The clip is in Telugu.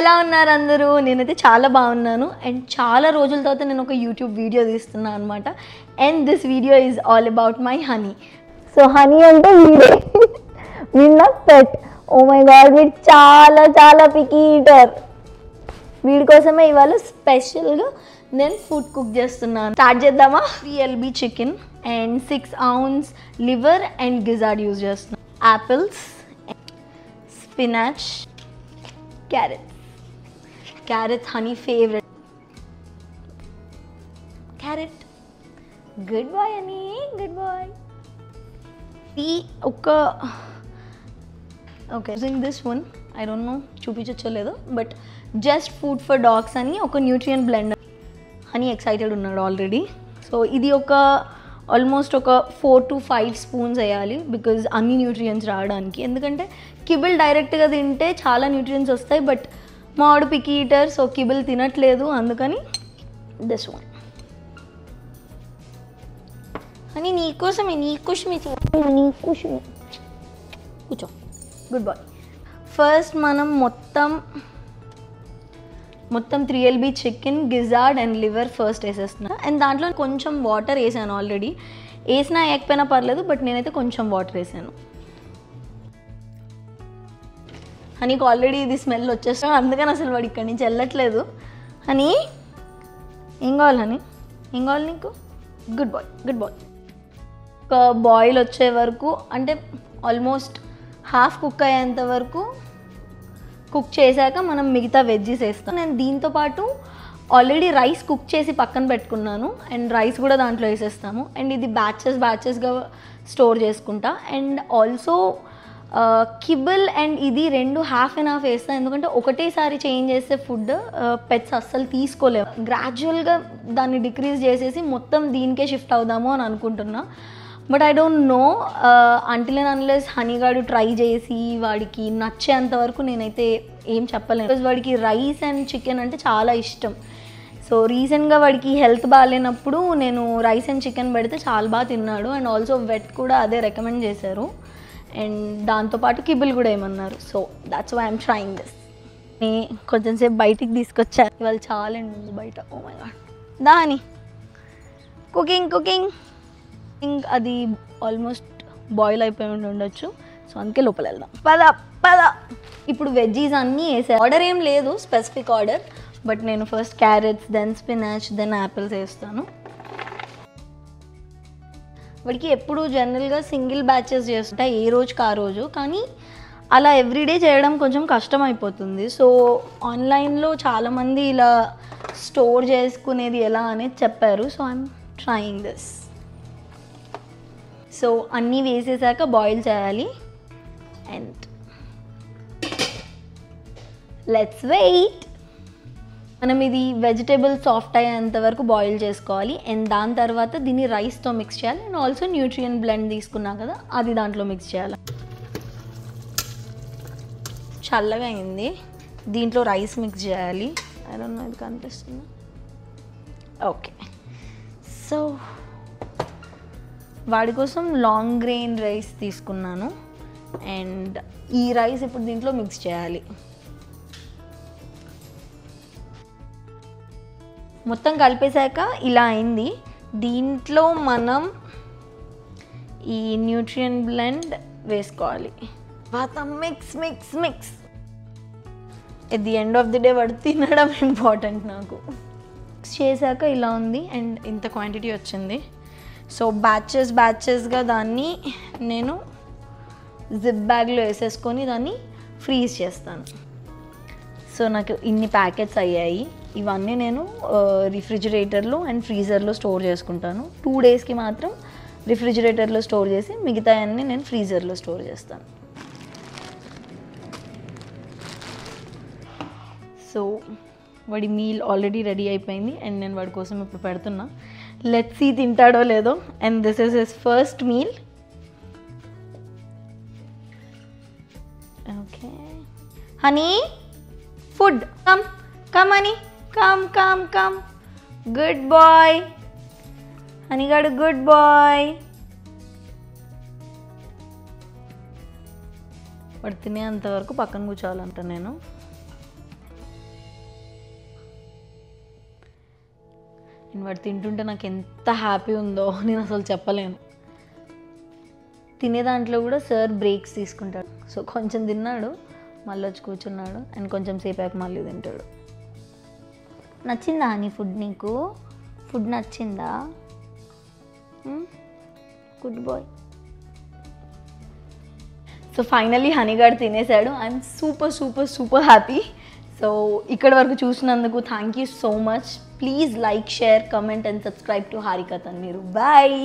ఎలా ఉన్నారు అందరూ? నేనైతే చాలా బాగున్నాను అండ్ చాలా రోజుల తర్వాత నేను ఒక యూట్యూబ్ వీడియో తీస్తున్నాను అనమాట. And this video is all about my honey. So honey అంటే వీడే వీడు నా పెట్. ఓ మై గాడ్, వీడు చాలా చాలా పికీ ఈటర్. వీడి కోసమే ఇవాళ స్పెషల్గా నేను ఫుడ్ కుక్ చేస్తున్నాను. స్టార్ట్ చేద్దామా? 3 LB chicken and 6 ounce liver and gizzard use చేస్తున్నాను. Apples, spinach, carrots honey favorite. Carrot, good boy honey, good boy. Okay, using this one, I don't know చూపించచ్చో లేదో, but just food for dogs అని ఒక న్యూట్రియన్ బ్లెండర్. హనీ ఎక్సైటెడ్ ఉన్నాడు ఆల్రెడీ. సో ఇది ఆల్మోస్ట్ ఒక 4 to 5 స్పూన్స్ వేయాలి, బికాజ్ అన్ని న్యూట్రియన్స్ రావడానికి. ఎందుకంటే కిబుల్ డైరెక్ట్గా తింటే చాలా న్యూట్రియన్స్ వస్తాయి, బట్ మా వాడు పికీ ఈటర్, సో కిబుల్ తినట్లేదు, అందుకని దిస్ వన్. అని నీకోసమే కూర్చో, గుడ్ బాయ్. ఫస్ట్ మనం మొత్తం 3 LB chicken, gizzard and liver first వేసేస్తున్నా. అండ్ దాంట్లో కొంచెం వాటర్ వేసాను ఆల్రెడీ. వేసినా వేయకపోయినా పర్లేదు, బట్ నేనైతే కొంచెం వాటర్ వేసాను. హనీకి ఆల్రెడీ ఇది స్మెల్ వచ్చేస్తాను, అందుకని అసలు వాడు ఇక్కడి నుంచి వెళ్ళట్లేదు. హనీ ఏం కావాలి? హనీ ఏం కావాలి నీకు? Good boy, good boy. ఒక బాయిల్ వచ్చే వరకు, అంటే ఆల్మోస్ట్ హాఫ్ కుక్ అయ్యేంత వరకు కుక్ చేశాక మనం మిగతా వెజ్జీస్ వేస్తాం. నేను దీంతో పాటు ఆల్రెడీ రైస్ కుక్ చేసి పక్కన పెట్టుకున్నాను, అండ్ రైస్ కూడా దాంట్లో వేసేస్తాము. అండ్ ఇది బ్యాచెస్గా స్టోర్ చేసుకుంటా. అండ్ ఆల్సో కిబుల్ అండ్ ఇది రెండు హాఫ్ అండ్ హాఫ్ వేస్తాను, ఎందుకంటే ఒకటేసారి చేంజ్ చేస్తే ఫుడ్ పెట్స్ అస్సలు తీసుకోలేము. గ్రాడ్యువల్గా దాన్ని డిక్రీజ్ చేసేసి మొత్తం దీనికే షిఫ్ట్ అవుదాము అని అనుకుంటున్నా. But I don't know until and unless హనీగాడు ట్రై చేసి వాడికి నచ్చేంత వరకు నేనైతే ఏం చెప్పలేను. బికాజ్ వాడికి రైస్ అండ్ చికెన్ అంటే చాలా ఇష్టం. సో రీసెంట్గా వాడికి హెల్త్ బాగాలేనప్పుడు నేను రైస్ అండ్ చికెన్ పెడితే చాలా బాగా తిన్నాడు. అండ్ ఆల్సో వెట్ కూడా అదే రికమెండ్ చేశారు. అండ్ దాంతోపాటు కిబుల్ కూడా ఏమన్నారు. So that's why I'm trying this. కొంచెం సేపు బయటికి తీసుకొచ్చాను, ఇవాళ చాలా ఎండ ఉంది బయట. Oh my god. దాని కుకింగ్ అది ఆల్మోస్ట్ బాయిల్ అయిపోయి ఉండొచ్చు, సో అందుకే లోపల వెళ్దాం. పద. ఇప్పుడు వెజ్జీస్ అన్నీ వేసా. ఆర్డర్ ఏం లేదు, స్పెసిఫిక్ ఆర్డర్, బట్ నేను first carrots, then spinach, then apples వేస్తాను. వాడికి ఎప్పుడు జనరల్గా సింగిల్ బ్యాచెస్ చేస్తుంటా, ఏ రోజుకి ఆ రోజు. కానీ అలా ఎవ్రీడే చేయడం కొంచెం కష్టం అయిపోతుంది. సో ఆన్లైన్లో చాలామంది ఇలా స్టోర్ చేసుకునేది ఎలా అనేది చెప్పారు. So I'm trying this. So అన్నీ వేసేసాక బాయిల్ చేయాలి. And let's wait. మనం ఇది వెజిటేబుల్ సాఫ్ట్ అయ్యేంత వరకు బాయిల్ చేసుకోవాలి. అండ్ దాని తర్వాత దీన్ని రైస్తో మిక్స్ చేయాలి. అండ్ ఆల్సో న్యూట్రియన్ బ్లెండ్ తీసుకున్నాం కదా, అది దాంట్లో మిక్స్ చేయాలి. చల్లగా అయింది, దీంట్లో రైస్ మిక్స్ చేయాలి. ఐ డోంట్ నో ఇది కనిపిస్తుందా? ఓకే. సో వాడి కోసం లాంగ్ గ్రెయిన్ రైస్ తీసుకున్నాను. అండ్ ఈ రైస్ ఇప్పుడు దీంట్లో మిక్స్ చేయాలి. మొత్తం కలిపేశాక ఇలా అయింది. దీంట్లో మనం ఈ న్యూట్రియన్ బ్లెండ్ వేసుకోవాలి. Mix. At the end of the day వాడు తినడం ఇంపార్టెంట్ నాకు. మిక్స్ చేశాక ఇలా ఉంది అండ్ ఇంత క్వాంటిటీ వచ్చింది. సో బ్యాచెస్గా దాన్ని నేను జిప్ బ్యాగ్లో వేసేసుకొని దాన్ని ఫ్రీజ్ చేస్తాను. సో నాకు ఇన్ని ప్యాకెట్స్ అయ్యాయి. ఇవన్నీ నేను రిఫ్రిజిరేటర్లో అండ్ ఫ్రీజర్లో స్టోర్ చేసుకుంటాను. 2 daysకి మాత్రం రిఫ్రిజిరేటర్లో స్టోర్ చేసి మిగతా అన్నీ నేను ఫ్రీజర్లో స్టోర్ చేస్తాను. సో వాడి మీల్ ఆల్రెడీ రెడీ అయిపోయింది అండ్ నేను వాడి కోసం ఇప్పుడు పెడుతున్నా. లెట్స్ సీ తింటాడో లేదో. And this is his first meal. Okay honey, food. Come honey, come. Good boy హనీగాడు, గుడ్ బాయ్. వాడు తినేంతవరకు పక్కన కూర్చోవాలంట నేను. నేను వాడు తింటుంటే నాకు ఎంత హ్యాపీ ఉందో నేను అసలు చెప్పలేను. తినే దాంట్లో కూడా సార్ బ్రేక్స్ తీసుకుంటాడు. సో కొంచెం తిన్నాడు, మళ్ళీ వచ్చి కూర్చున్నాడు, అండ్ కొంచెం సేపాక మళ్ళీ తింటాడు. నచ్చిందా నీ ఫుడ్? నీకు ఫుడ్ నచ్చిందా? Good boy. సో ఫైనలీ హనీగాడు తినేసాడు. I'm super super super happy. So ఇక్కడ వరకు చూసినందుకు thank you so much. Please like, share, comment and subscribe to Harika Tanveer. Bye.